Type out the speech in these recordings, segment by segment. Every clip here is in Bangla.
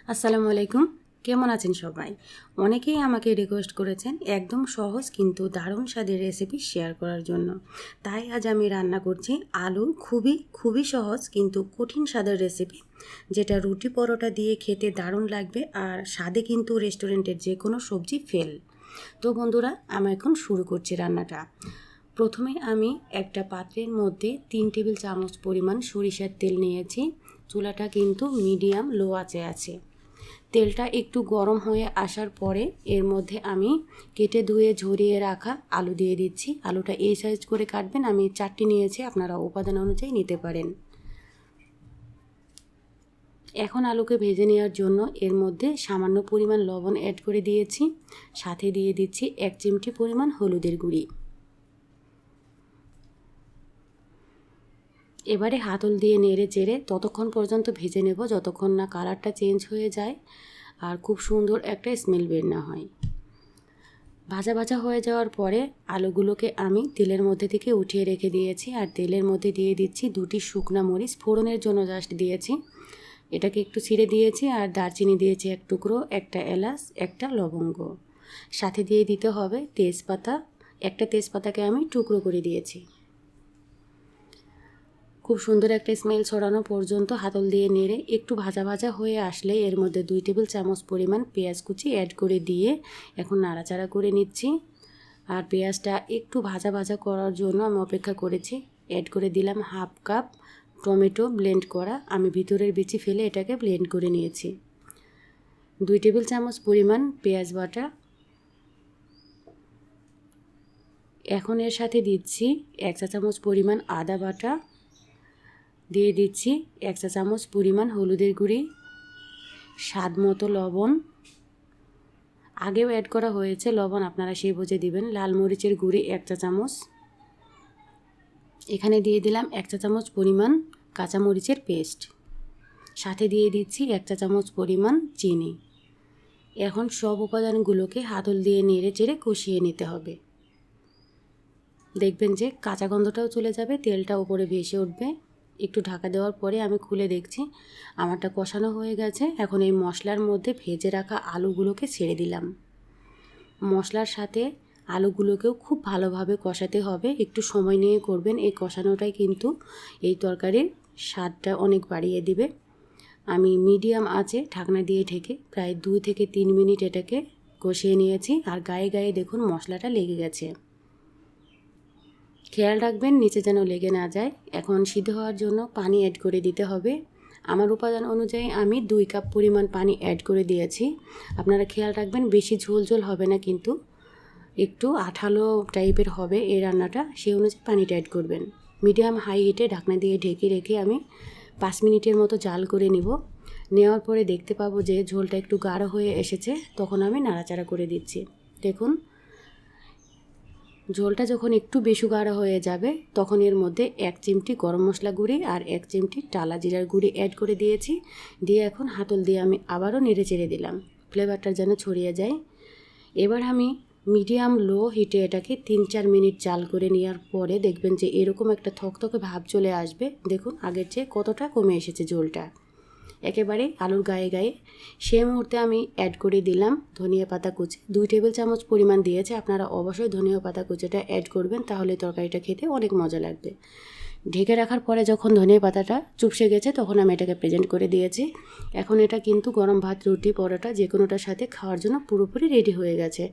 আসসালামু আলাইকুম, কেমন আছেন সবাই? অনেকেই আমাকে রিকোয়েস্ট করেছেন একদম সহজ কিন্তু দারুণ স্বাদের রেসিপি শেয়ার করার জন্য। তাই আজ আমি রান্না করছি আলুর খুবই সহজ কিন্তু কঠিন স্বাদের রেসিপি, যেটা রুটি পরোটা দিয়ে খেতে দারুণ লাগবে আর স্বাদে কিন্তু রেস্টুরেন্টের যে কোনো সবজি ফেল। তো বন্ধুরা, আমি এখন শুরু করছি রান্নাটা। প্রথমে আমি একটা পাত্রের মধ্যে 3 টেবিল চামচ পরিমাণ সরিষার তেল নিয়েছি। চুলাটা কিন্তু মিডিয়াম লো আঁচে আছে। তেলটা একটু গরম হয়ে আসার পরে এর মধ্যে আমি কেটে ধুয়ে ঝরিয়ে রাখা আলু দিয়ে দিচ্ছি। আলুটা এই সাইজ করে কাটবেন, আমি 4টি নিয়েছি, আপনারা উপাদান অনুযায়ী নিতে পারেন। এখন আলুকে ভেজে নেওয়ার জন্য এর মধ্যে সামান্য পরিমাণ লবণ অ্যাড করে দিয়েছি, সাথে দিয়ে দিচ্ছি 1 চিমটি পরিমাণ হলুদের গুঁড়ি। এবারে হাতল দিয়ে নেড়ে চেড়ে ততক্ষণ পর্যন্ত ভেজে নেব যতক্ষণ না কালারটা চেঞ্জ হয়ে যায় আর খুব সুন্দর একটা স্মেল বের না হয়। ভাজা ভাজা হয়ে যাওয়ার পরে আলুগুলোকে আমি তেলের মধ্যে থেকে উঠিয়ে রেখে দিয়েছি আর তেলের মধ্যে দিয়ে দিচ্ছি 2টি শুকনা মরিচ, ফোড়নের জন্য জাস্ট দিয়েছি। এটাকে একটু ছিঁড়ে দিয়েছি আর দারচিনি দিয়েছি 1 টুকরো, একটা এলাচ, একটা লবঙ্গ। সাথে দিয়ে দিতে হবে তেজপাতা, একটা তেজপাতাকে আমি টুকরো করে দিয়েছি। খুব সুন্দর একটা স্মেল ছড়ানো পর্যন্ত হাতল দিয়ে নেড়ে একটু ভাজা ভাজা হয়ে আসলে এর মধ্যে 2 টেবিল চামচ পরিমাণ পেঁয়াজ কুচি অ্যাড করে দিয়ে এখন নাড়াচাড়া করে নিচ্ছি। আর পেঁয়াজটা একটু ভাজা ভাজা করার জন্য আমি অপেক্ষা করেছি। অ্যাড করে দিলাম 1/2 কাপ টমেটো ব্লেন্ড করা, আমি ভিতরের বিচি ফেলে এটাকে ব্লেন্ড করে নিয়েছি। 2 টেবিল চামচ পরিমাণ পেঁয়াজ বাটা। এখন এর সাথে দিচ্ছি 1 চা চামচ পরিমাণ আদা বাটা, দিয়ে দিচ্ছি 1 চা চামচ পরিমাণ হলুদের গুঁড়ি, স্বাদ মতো লবণ, আগেও অ্যাড করা হয়েছে লবণ, আপনারা সেই বুঝে দিবেন। লাল মরিচের গুঁড়ি 1 চা চামচ। এখানে দিয়ে দিলাম 1 চা চামচ পরিমাণ কাঁচা মরিচের পেস্ট, সাথে দিয়ে দিচ্ছি 1 চা চামচ পরিমাণ চিনি। এখন সব উপাদানগুলোকে হাতল দিয়ে নেড়ে চেড়ে কষিয়ে নিতে হবে। দেখবেন যে কাঁচা গন্ধটাও চলে যাবে, তেলটা উপরে ভেসে উঠবে। একটু ঢাকা দেওয়ার পরে আমি খুলে দেখছি আমারটা কষানো হয়ে গেছে। এখন এই মশলার মধ্যে ভেজে রাখা আলুগুলোকে ছেড়ে দিলাম। মশলার সাথে আলুগুলোকেও খুব ভালোভাবে কষাতে হবে, একটু সময় নিয়ে করবেন। এই কষানোটাই কিন্তু এই তরকারির স্বাদটা অনেক বাড়িয়ে দিবে। আমি মিডিয়াম আঁচে ঢাকনা দিয়ে ঢেকে প্রায় 2 থেকে 3 মিনিট এটাকে কষিয়ে নিয়েছি। আর গায়ে গায়ে দেখুন মশলাটা লেগে গেছে। খেয়াল রাখবেন নিচে যেন লেগে না যায়। এখন সিদ্ধ হওয়ার জন্য পানি অ্যাড করে দিতে হবে। আমার উপাদান অনুযায়ী আমি 2 কাপ পরিমাণ পানি অ্যাড করে দিয়েছি। আপনারা খেয়াল রাখবেন বেশি ঝোল ঝোল হবে না, কিন্তু একটু আঠালো টাইপের হবে এই রান্নাটা, সেই অনুযায়ী পানিটা অ্যাড করবেন। মিডিয়াম হাই হিটে ঢাকনা দিয়ে ঢেকে রেখে আমি 5 মিনিটের মতো জাল করে নিব। নেওয়ার পরে দেখতে পাবো যে ঝোলটা একটু গাঢ় হয়ে এসেছে, তখন আমি নাড়াচাড়া করে দিচ্ছি। দেখুন ঝোলটা যখন একটু বেশি গাঢ় হয়ে যাবে তখন এর মধ্যে 1 চিমটি গরম মশলা গুঁড়ি আর 1 চিমটি টালা জিরার গুঁড়ি অ্যাড করে দিয়েছি। দিয়ে এখন হাতল দিয়ে আমি আবারও নেড়ে চেড়ে দিলাম, ফ্লেভারটা যেন ছড়িয়ে যায়। এবার আমি মিডিয়াম লো হিটে এটাকে 3-4 মিনিট জাল করে নেওয়ার পরে দেখবেন যে এরকম একটা থকথকে ভাব চলে আসবে। দেখুন আগের চেয়ে কতটা কমে এসেছে ঝোলটা, একেবারে আলুর গায়ে গায়ে। সেই মুহূর্তে আমি অ্যাড করে দিলাম ধনিয়া পাতা কুচি, 2 টেবিল চামচ পরিমাণ দিয়েছে। আপনারা অবশ্যই ধনিয়া পাতা কুচিটা অ্যাড করবেন, তাহলে তরকারিটা খেতে অনেক মজা লাগবে। ঢেকে রাখার পরে যখন ধনিয়া পাতাটা চুপসে গেছে তখন আমি এটাকে প্রেজেন্ট করে দিয়েছি। এখন এটা কিন্তু গরম ভাত, রুটি, পরোটা যে কোনোটার সাথে খাওয়ার জন্য পুরোপুরি রেডি হয়ে গেছে।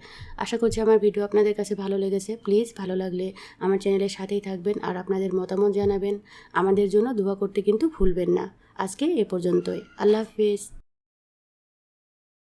আশা করছি আমার ভিডিও আপনাদের কাছে ভালো লেগেছে। প্লিজ ভালো লাগলে আমার চ্যানেলের সাথেই থাকবেন আর আপনাদের মতামত জানাবেন। আমাদের জন্য দোয়া করতে কিন্তু ভুলবেন না। আজকে এ পর্যন্তই। আল্লাহ হাফেজ।